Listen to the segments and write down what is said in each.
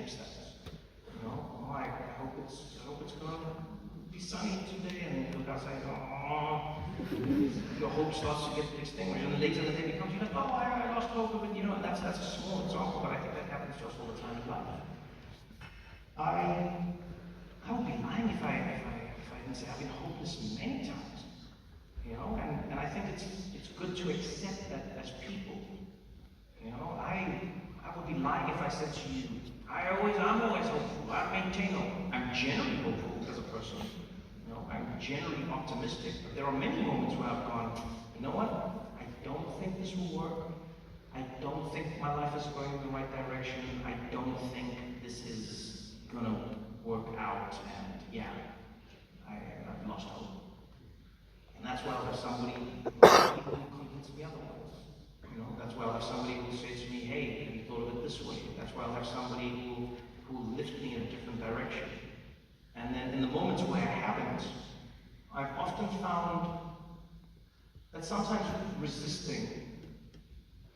fix that. You know, oh, I hope it's gonna be sunny today, and you guys say, oh, your hope starts to get extinguished, and later in the day becomes, you're like, oh, I lost hope of it, you know, and that's a small example, but I think that happens to us all the time in life. I would be lying if I didn't say I've been hopeless many times, you know, and I think it's good to accept that as people, you know. I would be lying if I said to you, I'm always hopeful. I maintain hope. I'm generally hopeful as a person. You know, I'm generally optimistic. But there are many moments where I've gone, you know what? I don't think this will work. I don't think my life is going in the right direction. I don't think this is gonna work out. And yeah, I've lost hope. And that's why I'll have somebody who convince me otherwise. You know, that's why I'll have somebody who will say to me, hey, have you thought of it this way? That's why I'll have somebody who will lift me in a different direction. And then in the moments where I haven't, I've often found that sometimes resisting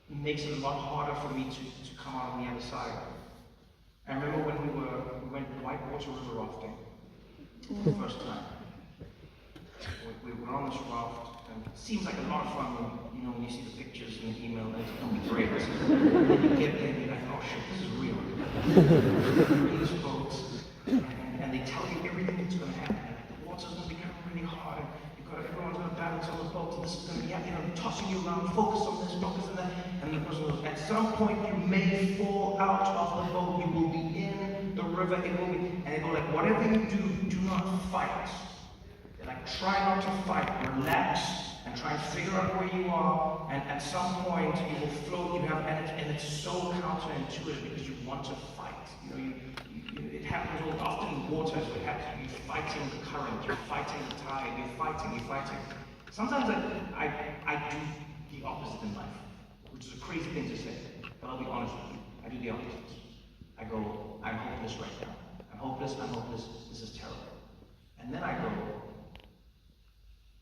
makes it a lot harder for me to come out on the other side. I remember when we went whitewater river rafting for the first time. We were on this raft, and it seems like a lot of fun when you see the pictures and the email, and it's going to be great. And then you get there and you're like, oh shit, this is real. You're in this boat, and they tell you everything that's going to happen. Like, the water's going to become really hard, and everyone's going to balance on the boat, and this is going to be happening, tossing you around, focus on this, focus on that. And the person goes, at some point you may fall out of the boat, you will be in the river, it will be, and they go like, whatever you do not fight. Like, try not to fight, relax, and try and figure out where you are, and at some point you will float, and it's so counterintuitive because you want to fight. You know, it happens often in water, so it happens, you're fighting the current, you're fighting the tide, you're fighting. Sometimes I do the opposite in life, which is a crazy thing to say, but I'll be honest with you, I do the opposite. I go, I'm hopeless right now. I'm hopeless, this is terrible. And then I go,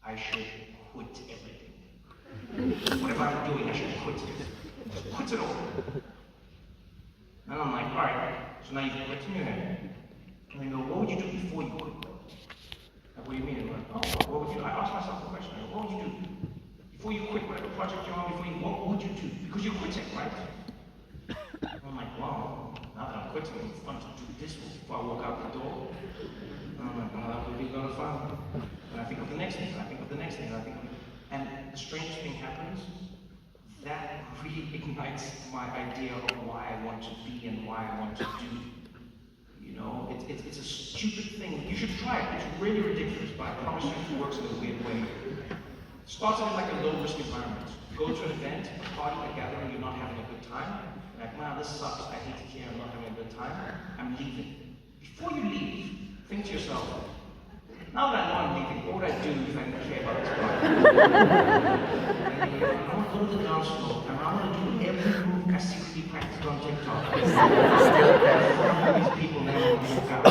I should quit everything. Whatever I'm doing, I should quit it. Quit it all. And I'm like, alright, so now you've quit in your head. And they go, what would you do before you quit? Like, what do you mean? I'm like, oh, what would you do? I asked myself the question, what would you do? Before you quit whatever project you're on, what would you do? Because you're quitting, right? And I'm like, well, now that I'm quitting, it's fun to do this before I walk out the door. And I'm like, oh, that would be a lot of fun. And I think of the next thing, and the strangest thing happens, that really ignites my idea of why I want to be and why I want to do. You know, it's a stupid thing. You should try it. It's really ridiculous, but I promise you it works in a weird way. Starts in like a low-risk environment. You go to an event, a party, a gathering, you're not having a good time. You're like, wow, this sucks. I hate it here. I'm not having a good time. I'm leaving. Before you leave, think to yourself, now that I know I'm leaving, what would I do if I didn't care about this party? And you go, I want to go to the dance floor, and I want to do every move I secretly practiced on TikTok. These people never want to walk out.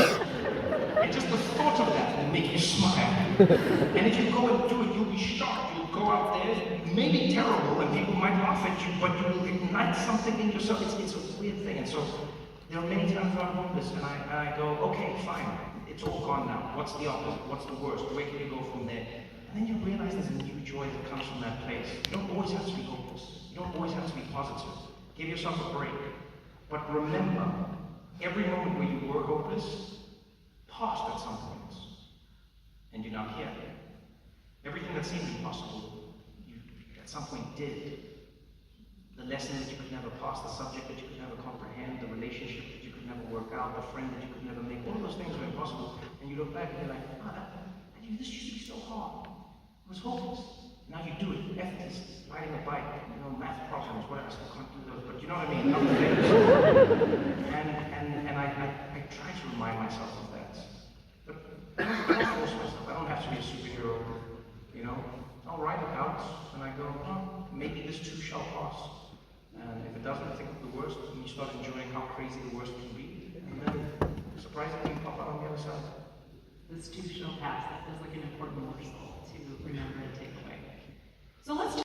And just the thought of that will make you smile. And if you go and do it, you'll be shocked. You'll go out there, it may be terrible, and people might laugh at you, but you will ignite something in yourself. It's a weird thing. And so there are many times where I'm homeless, and I go, okay, fine. It's all gone now. What's the opposite? What's the worst? Where can you go from there? And then you realize there's a new joy that comes from that place. You don't always have to be hopeless. You don't always have to be positive. Give yourself a break. But remember, every moment where you were hopeless passed at some point. And you're not here. Everything that seemed impossible, you at some point did. The lesson that you could never pass, the subject that you could never comprehend, the relationship that you could never work out, the friend that you could never make, all of those things were impossible. And you look back and you're like, this used to be so hard. It was hopeless. Now you do it effortlessly, riding a bike, math problems, whatever, I still can't do those, but you know what I mean? Other things. And I try to remind myself of that. But I don't force myself. I don't have to be a superhero, I'll write it out, and I go, maybe this too shall pass. And if it doesn't, think of the worst, and you start enjoying how crazy the worst can be. And then, surprisingly, you pop out on the other side. This too shall pass. That feels like an important morsel to remember and take away. So let's